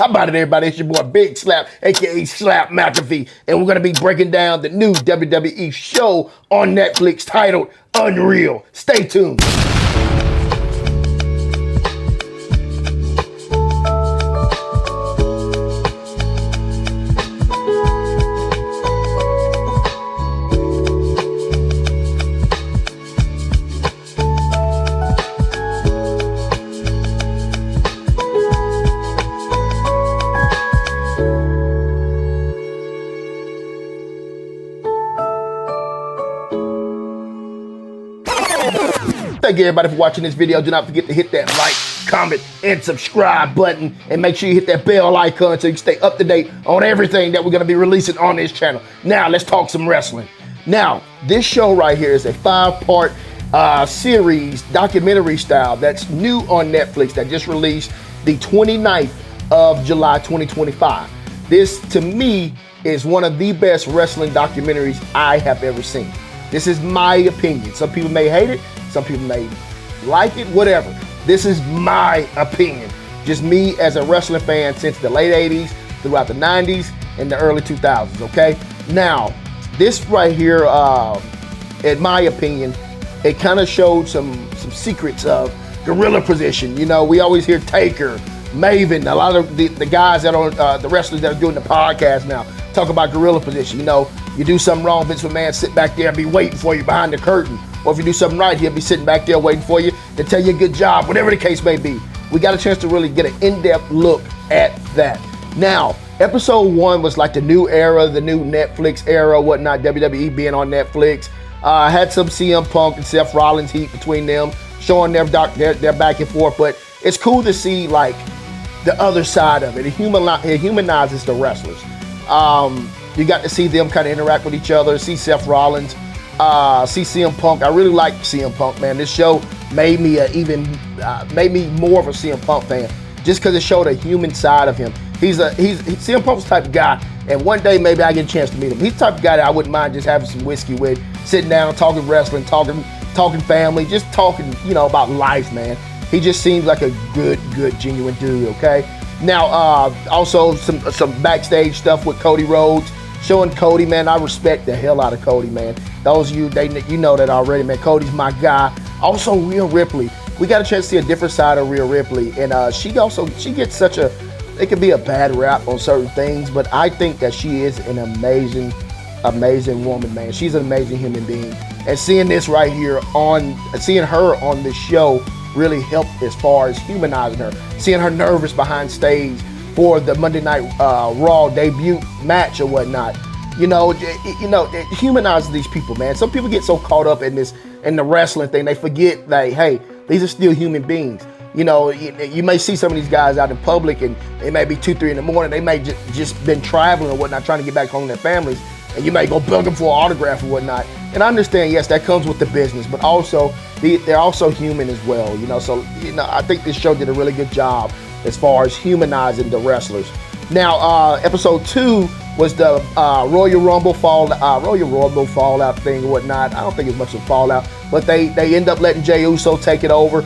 How about it, everybody? It's your boy Big Slap, aka Slap McAfee, and we're gonna be breaking down the new WWE show on Netflix titled Unreal. Stay tuned. Thank you everybody for watching this video. Do not forget to hit that like, comment, and subscribe button. And make sure you hit that bell icon so you can stay up to date on everything that we're going to be releasing on this channel. Now, let's talk some wrestling. Now, this show right here is a 5-part series, documentary style, that's new on Netflix that just released the 29th of July 2025. This, to me, is one of the best wrestling documentaries I have ever seen. This is my opinion. Some people may hate it. Some people may like it, whatever. This is my opinion. Just me as a wrestling fan since the late 80s, throughout the 90s, and the early 2000s, okay? Now, this right here, in my opinion, it kind of showed some secrets of gorilla position. You know, we always hear Taker, Maven, a lot of the guys that are, the wrestlers that are doing the podcast now, talk about gorilla position. You know, you do something wrong, Vince McMahon sit back there and be waiting for you behind the curtain. Or if you do something right, he'll be sitting back there waiting for you to tell you a good job, whatever the case may be. We got a chance to really get an in-depth look at that. Now, episode 1 was like the new era, the new Netflix era, whatnot, WWE being on Netflix. Had some CM Punk and Seth Rollins heat between them, showing their back and forth. But it's cool to see like the other side of it. It humanizes the wrestlers. You got to see them kind of interact with each other, see Seth Rollins, see CM Punk. I really like CM Punk, man. This show made me made me more of a CM Punk fan, just because it showed a human side of him. He's CM Punk's the type of guy, and one day maybe I get a chance to meet him. He's the type of guy that I wouldn't mind just having some whiskey with, sitting down, talking wrestling, talking family, just talking, you know, about life, man. He just seems like a good, genuine dude. Okay. Now, also some backstage stuff with Cody Rhodes. Showing Cody, man, I respect the hell out of Cody, man. Those of you, you know that already, man. Cody's my guy. Also, Rhea Ripley. We got a chance to see a different side of Rhea Ripley. And she gets such a, it could be a bad rap on certain things, but I think that she is an amazing woman, man. She's an amazing human being. And seeing this right here seeing her on this show really helped as far as humanizing her. Seeing her nervous behind stage for the Monday Night Raw debut match or whatnot. You know, it humanizes these people, man. Some people get so caught up in the wrestling thing, they forget that, hey, these are still human beings. You know, you may see some of these guys out in public and it may be 2, 3 in the morning. They may just been traveling or whatnot, trying to get back home to their families. And you may go bug them for an autograph or whatnot. And I understand, yes, that comes with the business, but also they're also human as well. You know, so I think this show did a really good job as far as humanizing the wrestlers. Now, episode 2 was the Royal Rumble fallout thing or whatnot. I don't think it's much of a fallout, but they end up letting Jey Uso take it over.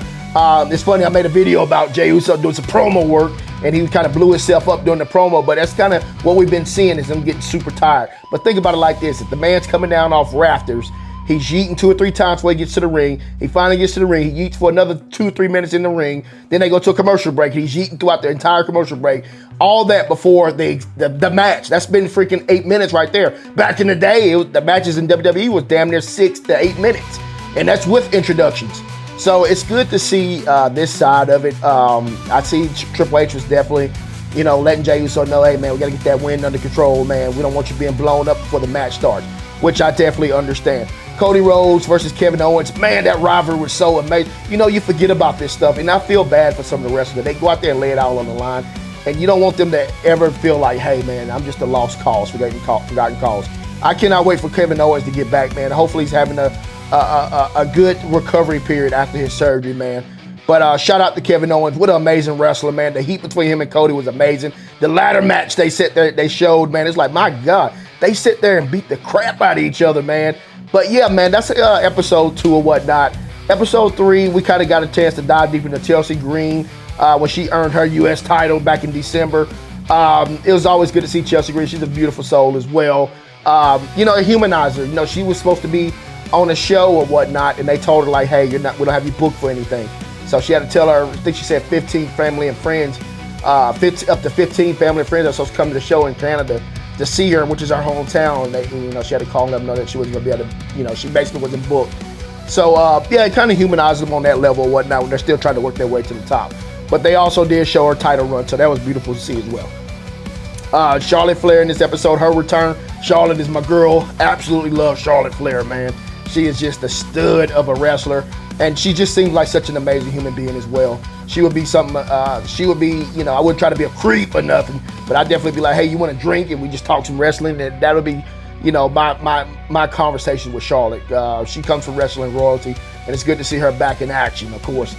It's funny, I made a video about Jey Uso doing some promo work, and he kind of blew himself up during the promo, but that's kind of what we've been seeing is him getting super tired. But think about it like this, if the man's coming down off rafters, he's yeeting 2 or 3 times before he gets to the ring. He finally gets to the ring. He yeets for another 2 or 3 minutes in the ring. Then they go to a commercial break. He's yeeting throughout the entire commercial break. All that before the match. That's been freaking 8 minutes right there. Back in the day, the matches in WWE was damn near 6 to 8 minutes. And that's with introductions. So it's good to see this side of it. I see Triple H was definitely, you know, letting Jey Uso know, hey, man, we got to get that wind under control, man. We don't want you being blown up before the match starts, which I definitely understand. Cody Rhodes versus Kevin Owens. Man, that rivalry was so amazing. You know, you forget about this stuff, and I feel bad for some of the wrestlers. They go out there and lay it all on the line, and you don't want them to ever feel like, hey, man, I'm just a lost cause, forgotten cause. I cannot wait for Kevin Owens to get back, man. Hopefully he's having a good recovery period after his surgery, man. But shout out to Kevin Owens. What an amazing wrestler, man. The heat between him and Cody was amazing. The ladder match they showed, man, it's like, my God. They sit there and beat the crap out of each other, man. But yeah, man, that's episode 2 or whatnot. Episode 3, we kind of got a chance to dive deep into Chelsea Green. when she earned her U.S. title back in December. It was always good to see Chelsea Green. She's a beautiful soul as well. You know, a humanizer. You know, she was supposed to be on a show or whatnot, and they told her like, hey, we don't have you booked for anything. So she had to tell her, I think she said 15 family and friends, up to 15 family and friends are supposed to come to the show in Canada to see her, which is her hometown. They, you know, she had to call them, know that she wasn't gonna be able to, you know, she basically wasn't booked. So yeah, it kind of humanized them on that level or whatnot when they're still trying to work their way to the top. But they also did show her title run, so that was beautiful to see as well. Charlotte Flair in this episode, her return. Charlotte is my girl. Absolutely love Charlotte Flair, man. She is just a stud of a wrestler, and she just seems like such an amazing human being as well. She would be something, she would be, you know, I wouldn't try to be a creep or nothing, but I'd definitely be like, hey, you want to drink? And we just talk some wrestling, and that would be, you know, my conversation with Charlotte. She comes from wrestling royalty, and it's good to see her back in action, of course.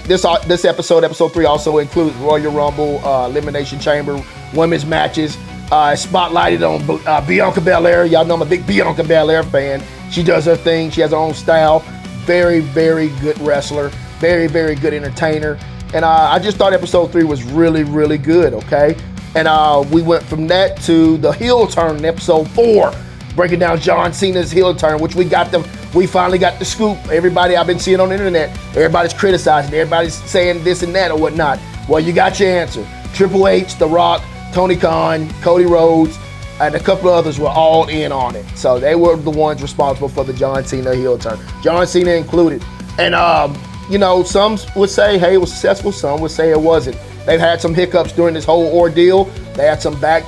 This episode 3, also includes Royal Rumble, Elimination Chamber, women's matches. Spotlighted on Bianca Belair. Y'all know I'm a big Bianca Belair fan. She does her thing. She has her own style. Very, very good wrestler. Very, very good entertainer. And I just thought episode 3 was really, really good, okay? And we went from that to the heel turn in episode 4, breaking down John Cena's heel turn, which we finally got the scoop. Everybody I've been seeing on the internet, everybody's criticizing, everybody's saying this and that or whatnot. Well, you got your answer. Triple H, The Rock, Tony Khan, Cody Rhodes, and a couple of others were all in on it. So they were the ones responsible for the John Cena heel turn. John Cena included. And, you know, some would say, hey, it was successful. Some would say it wasn't. They've had some hiccups during this whole ordeal. They had some back,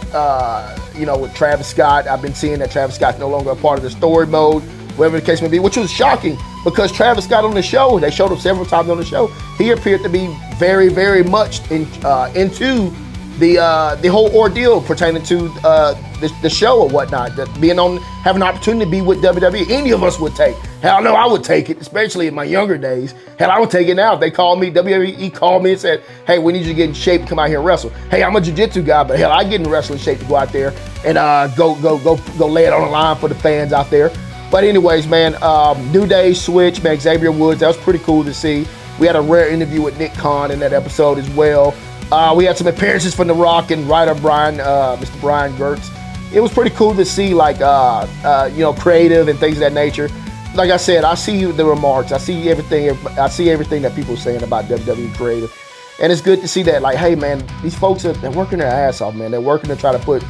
you know, with Travis Scott. I've been seeing that Travis Scott's no longer a part of the story mode, whatever the case may be, which was shocking because Travis Scott on the show, they showed him several times on the show, he appeared to be very, very much into the whole ordeal pertaining to the show or whatnot, having an opportunity to be with WWE. Any of us would take. Hell no, I would take it, especially in my younger days. Hell, I would take it now. If they called me, WWE called me and said, hey, we need you to get in shape to come out here and wrestle. Hey, I'm a jiu-jitsu guy, but hell, I get in wrestling shape to go out there and go lay it on the line for the fans out there. But anyways, man, New Day switch, man, Xavier Woods, that was pretty cool to see. We had a rare interview with Nick Khan in that episode as well. We had some appearances from The Rock and writer Mr. Brian Gertz. It was pretty cool to see, like, you know, creative and things of that nature. Like I said, I see the remarks. I see everything that people are saying about WWE creative. And it's good to see that, like, hey, man, these folks, they're working their ass off, man. They're working to try to put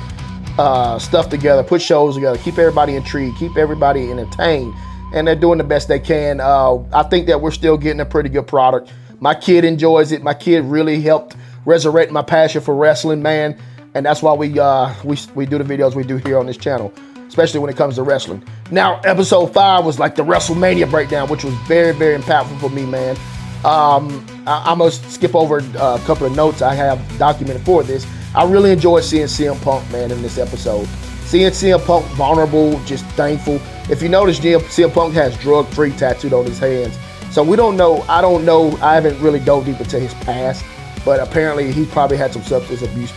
stuff together, put shows together, keep everybody intrigued, keep everybody entertained. And they're doing the best they can. I think that we're still getting a pretty good product. My kid enjoys it. My kid really helped resurrect my passion for wrestling, man. And that's why we do the videos we do here on this channel, especially when it comes to wrestling. Now, episode 5 was like the WrestleMania breakdown, which was very, very impactful for me, man. I must skip over a couple of notes I have documented for this. I really enjoyed seeing CM Punk, man, in this episode. Seeing CM Punk vulnerable, just thankful. If you notice, CM Punk has drug-free tattooed on his hands. So we don't know, I haven't really dove deep into his past, but apparently he probably had some substance abuse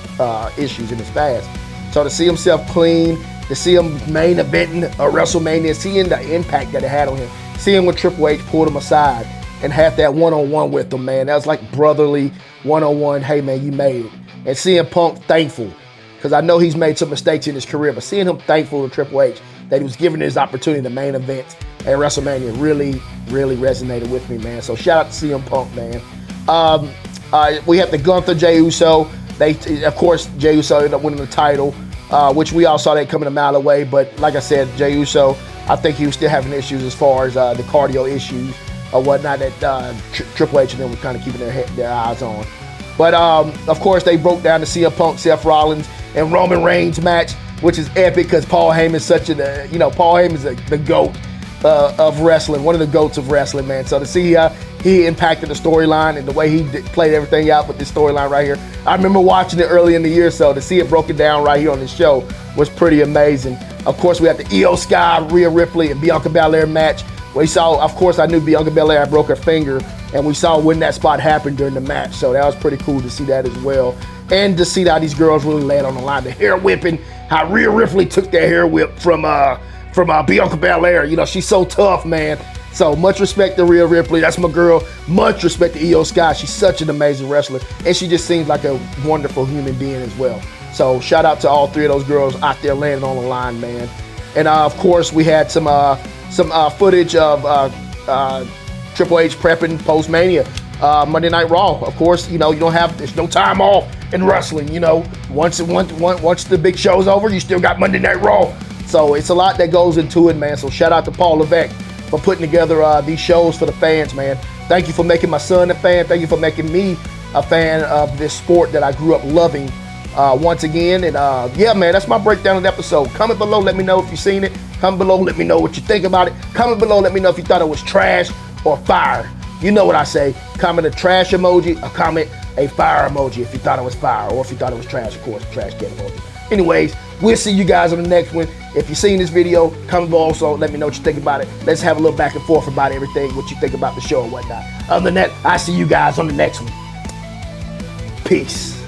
issues in his past. So to see himself clean, to see him main eventing a WrestleMania, seeing the impact that it had on him, seeing when Triple H pulled him aside and had that one-on-one with him, man, that was like brotherly one-on-one, hey man, you made it. And seeing Punk thankful, because I know he's made some mistakes in his career, but seeing him thankful to Triple H that he was given his opportunity to main event at WrestleMania really, really resonated with me, man. So shout out to CM Punk, man. We have the Gunther, Jey Uso. Of course, Jey Uso ended up winning the title, which we all saw that coming a mile away. But like I said, Jey Uso, I think he was still having issues as far as the cardio issues or whatnot that Triple H and them were kind of keeping their eyes on. But of course, they broke down the CM Punk, Seth Rollins, and Roman Reigns match, which is epic because Paul Heyman's Paul Heyman's the GOAT of wrestling, one of the GOATs of wrestling, man. So to see he impacted the storyline and the way he played everything out with this storyline right here. I remember watching it early in the year, so to see it broken down right here on this show was pretty amazing. Of course, we had the Io Sky, Rhea Ripley, and Bianca Belair match. We saw, of course, I knew Bianca Belair broke her finger, and we saw when that spot happened during the match. So that was pretty cool to see that as well. And to see how these girls really laid on the line. The hair whipping, how Rhea Ripley took that hair whip from Bianca Belair. You know, she's so tough, man. So much respect to Rhea Ripley. That's my girl. Much respect to Io Sky. She's such an amazing wrestler, and she just seems like a wonderful human being as well. So shout out to all three of those girls out there landing on the line, man. And of course, we had some footage of Triple H prepping post-Mania. Monday Night Raw. Of course, there's no time off in wrestling. Once the big show's over, you still got Monday Night Raw. So it's a lot that goes into it, man. So shout out to Paul Levesque for putting together these shows for the fans, man. Thank you for making my son a fan. Thank you for making me a fan of this sport that I grew up loving once again. And yeah, man, that's my breakdown of the episode. Comment below, let me know if you've seen it. Comment below, let me know what you think about it. Comment below, let me know if you thought it was trash or fire. You know what I say. Comment a trash emoji or comment a fire emoji if you thought it was fire, or if you thought it was trash, of course, trash can emoji. Anyways, we'll see you guys on the next one. If you've seen this video, comment below also, let me know what you think about it. Let's have a little back and forth about everything, what you think about the show and whatnot. Other than that, I'll see you guys on the next one. Peace.